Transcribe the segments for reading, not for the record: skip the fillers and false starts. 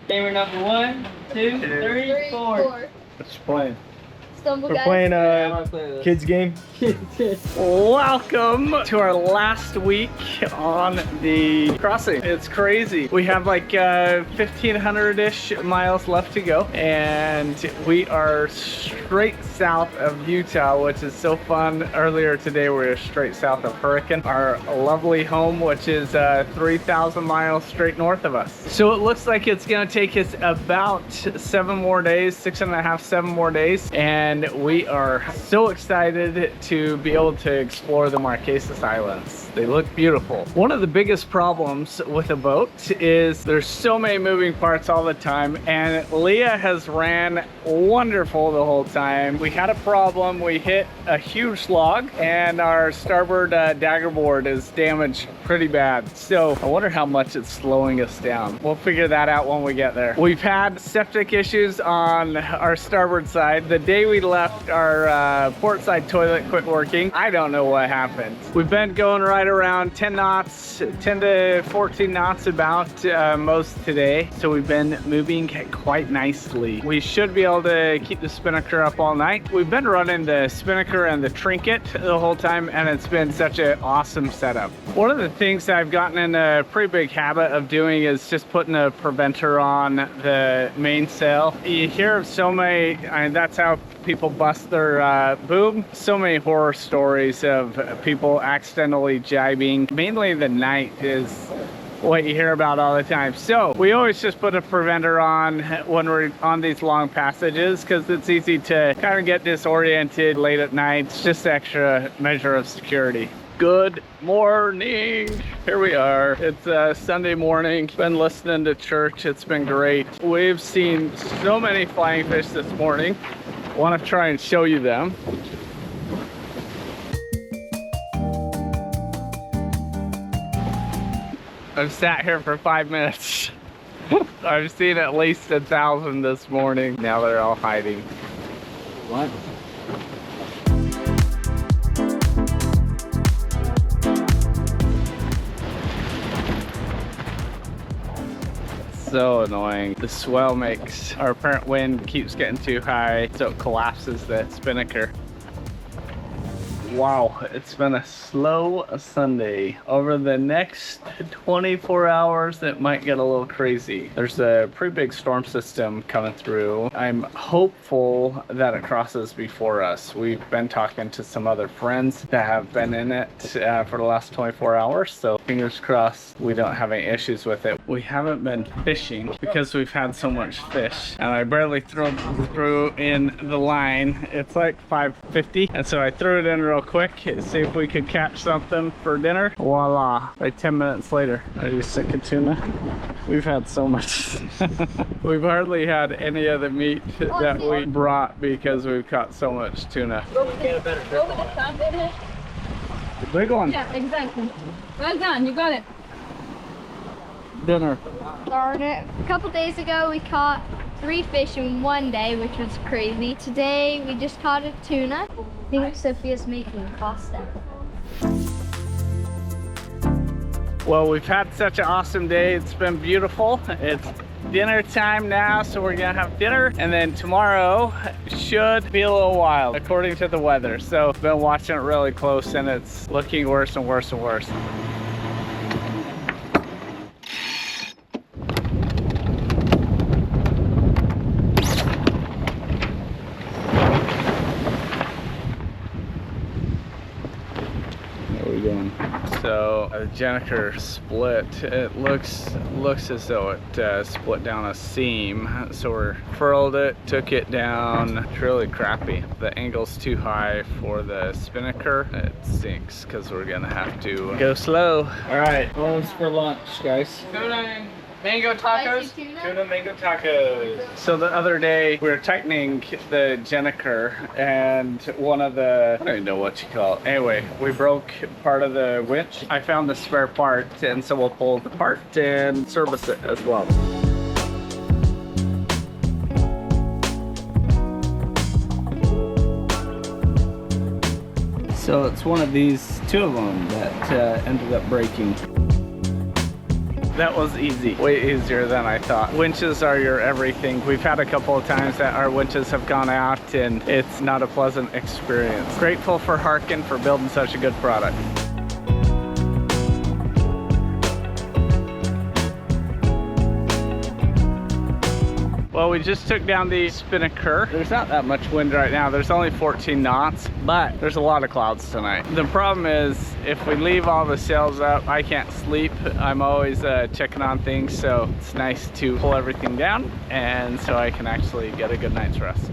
Gamer number 1, 2, 3, 4. What you playing? Stumble We're guys. playing Yeah, a kids game. Welcome to our last week on the crossing. It's crazy. We have like 1,500-ish miles left to go, and we are straight south of Utah, which is so fun. Earlier today, we were straight south of Hurricane, our lovely home, which is 3,000 miles straight north of us. So it looks like it's gonna take us about 7 more days, 6.5, 7 more days, and we are so excited to be able to explore the Marquesas Islands. They look beautiful. One of the biggest problems with a boat is there's so many moving parts all the time, and Leah has ran wonderful the whole time. We had a problem. We hit a huge log, and our starboard daggerboard is damaged pretty bad. So I wonder how much it's slowing us down. We'll figure that out when we get there. We've had septic issues on our starboard side. The day we left, our port side toilet quit working. I don't know what happened. We've been going right around 10 knots, 10 to 14 knots about most today. So we've been moving quite nicely. We should be able to keep the spinnaker up all night. We've been running the spinnaker and the trinket the whole time, and it's been such an awesome setup. One of the things that I've gotten in a pretty big habit of doing is just putting a preventer on the mainsail. You hear of so many, that's how people bust their boom. So many horror stories of people accidentally jibing. Mainly the night is what you hear about all the time. So we always just put a preventer on when we're on these long passages, because it's easy to kind of get disoriented late at night. It's just an extra measure of security. Good morning. Here we are. It's Sunday morning. Been listening to church. It's been great. We've seen so many flying fish this morning. Want to try and show you them. I've sat here for 5 minutes. I've seen at least 1,000 this morning. Now they're all hiding. What? So annoying. The swell makes our apparent wind keeps getting too high, so it collapses the spinnaker. Wow, it's been a slow Sunday. Over the next 24 hours, it might get a little crazy. There's a pretty big storm system coming through. I'm hopeful that it crosses before us. We've been talking to some other friends that have been in it for the last 24 hours, so fingers crossed we don't have any issues with it. We haven't been fishing because we've had so much fish, and I barely threw in the line. It's like 5:50, and so I threw it in real quick, see if we could catch something for dinner. Voila, like 10 minutes later. Are you sick of tuna? We've had so much. We've hardly had any of the meat that we brought because we've caught so much tuna. The Big one. Yeah, exactly. Well done, you got it. Dinner. Darn it. A couple days ago we caught 3 fish in one day, which was crazy. Today we just caught a tuna. I think Sophia's making pasta. Well, we've had such an awesome day. It's been beautiful. It's dinner time now, so we're gonna have dinner, and then tomorrow should be a little wild according to the weather. So I've been watching it really close, and it's looking worse and worse and worse. So the Jennifer split. It looks as though it split down a seam. So we furled it, took it down. It's really crappy. The angle's too high for the spinnaker. It sinks because we're gonna have to go slow. All right, what was for lunch, guys? Mango tacos? Tuna mango tacos. So the other day we were tightening the Jennifer, and one of the, I don't even know what you call it. Anyway, we broke part of the winch. I found the spare part, and so we'll pull the part and service it as well. So it's one of these, 2 of them that ended up breaking. that was easy. Way easier than I thought. Winches are your everything. We've had a couple of times that our winches have gone out and it's not a pleasant experience. Grateful for Harken for building such a good product. Well, we just took down the spinnaker. There's not that much wind right now. There's only 14 knots, but there's a lot of clouds tonight. The problem is if we leave all the sails up, I can't sleep. I'm always checking on things, so it's nice to pull everything down and so I can actually get a good night's rest.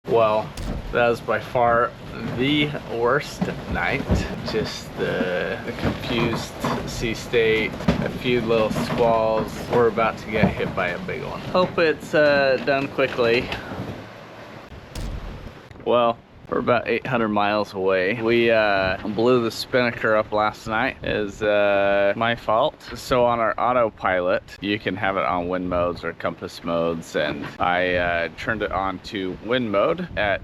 Well, that was by far the worst night. Just the confused sea state, a few little squalls. We're about to get hit by a big one. Hope it's done quickly. Well, we're about 800 miles away. We blew the spinnaker up last night. Is my fault. So on our autopilot, you can have it on wind modes or compass modes, and I turned it on to wind mode at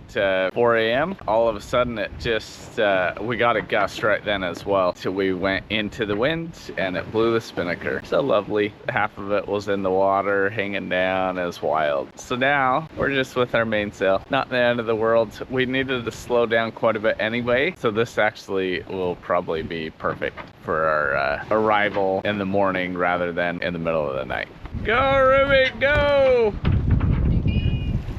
4 a.m. All of a sudden, it just we got a gust right then as well. So we went into the wind, and it blew the spinnaker. So lovely. Half of it was in the water, hanging down. It was wild. So now we're just with our mainsail. Not the end of the world. We needed to slow down quite a bit anyway, so this actually will probably be perfect for our arrival in the morning rather than in the middle of the night. Go, Ruby, go!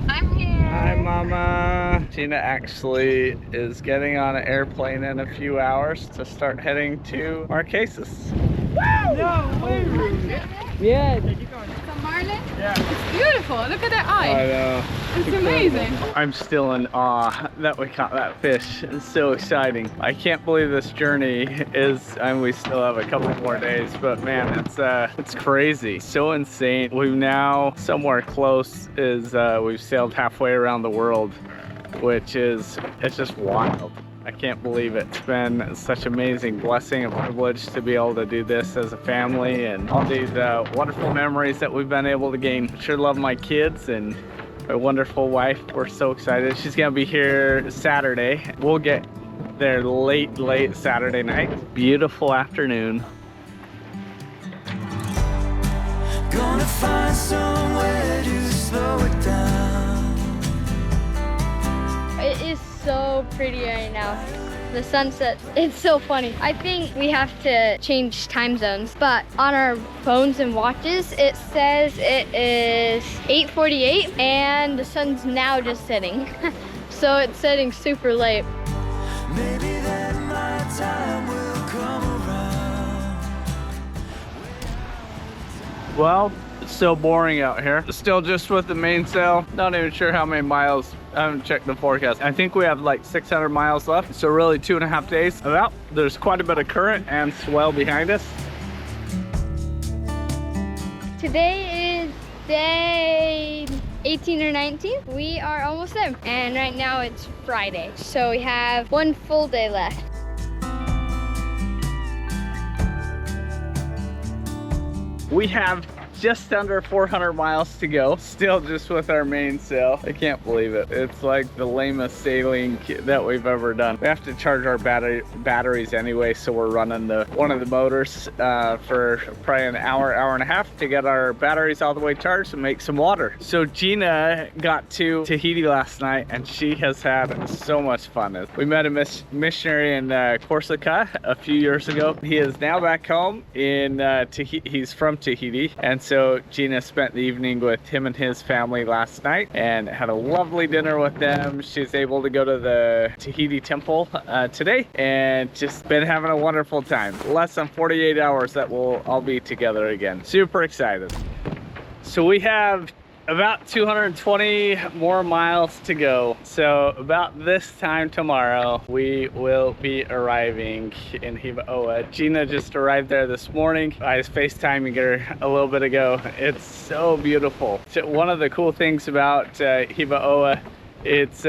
I'm here. Hi, Mama. Gina actually is getting on an airplane in a few hours to start heading to Marquesas. Woo! No way, Ruby. Yeah. Marlin? Yeah. It's beautiful. Look at that eye. I know. It's amazing. I'm still in awe that we caught that fish. It's so exciting. I can't believe this journey is, and we still have a couple more days, but man, it's crazy. So insane. We've now somewhere close is we've sailed halfway around the world, which is, it's just wild. I can't believe it. It's been such an amazing blessing and privilege to be able to do this as a family, and all these wonderful memories that we've been able to gain. Sure love my kids and my wonderful wife. We're so excited. She's gonna be here Saturday. We'll get there late Saturday night. Beautiful afternoon. Gonna find somewhere to slow it down. It is so pretty right now. The sunset, it's so funny. I think we have to change time zones, but on our phones and watches, it says it is 8:48 and the sun's now just setting. So it's setting super late. Maybe then my time will come around. Well, it's so boring out here. Still just with the mainsail. Not even sure how many miles. I haven't checked the forecast. I think we have like 600 miles left. So really 2.5 days. Well, there's quite a bit of current and swell behind us. Today is day 18 or 19. We are almost there. And right now it's Friday. So we have one full day left. We have just under 400 miles to go, still just with our mainsail. I can't believe it. It's like the lamest sailing that we've ever done. We have to charge our batteries anyway, so we're running one of the motors for probably an hour and a half to get our batteries all the way charged and make some water. So Gina got to Tahiti last night and she has had so much fun. We met a missionary in Corsica a few years ago. He is now back home in Tahiti. He's from Tahiti, and so Gina spent the evening with him and his family last night and had a lovely dinner with them. She's able to go to the Tahiti temple today and just been having a wonderful time. Less than 48 hours that we'll all be together again. Super excited. So we have about 220 more miles to go. So about this time tomorrow, we will be arriving in Hiva Oa. Gina just arrived there this morning. I was FaceTiming her a little bit ago. It's so beautiful. So one of the cool things about Hiva Oa, it's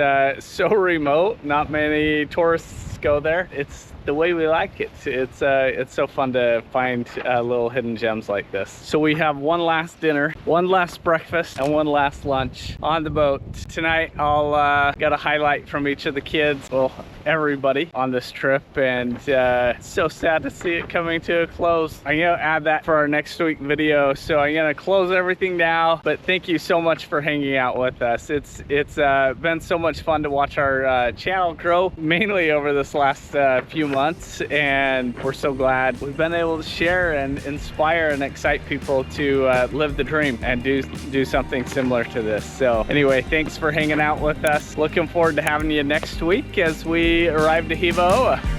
so remote. Not many tourists go there. It's the way we like it. It's so fun to find little hidden gems like this. So we have one last dinner, one last breakfast, and one last lunch on the boat. Tonight I'll got a highlight from each of the kids, well, everybody on this trip, and it's so sad to see it coming to a close. I'm gonna add that for our next week video, so I'm gonna close everything now, but thank you so much for hanging out with us. It's been so much fun to watch our channel grow, mainly over this last few months, and we're so glad we've been able to share and inspire and excite people to live the dream and do something similar to this. So anyway, thanks for hanging out with us. Looking forward to having you next week as we arrive to Hiva Oa.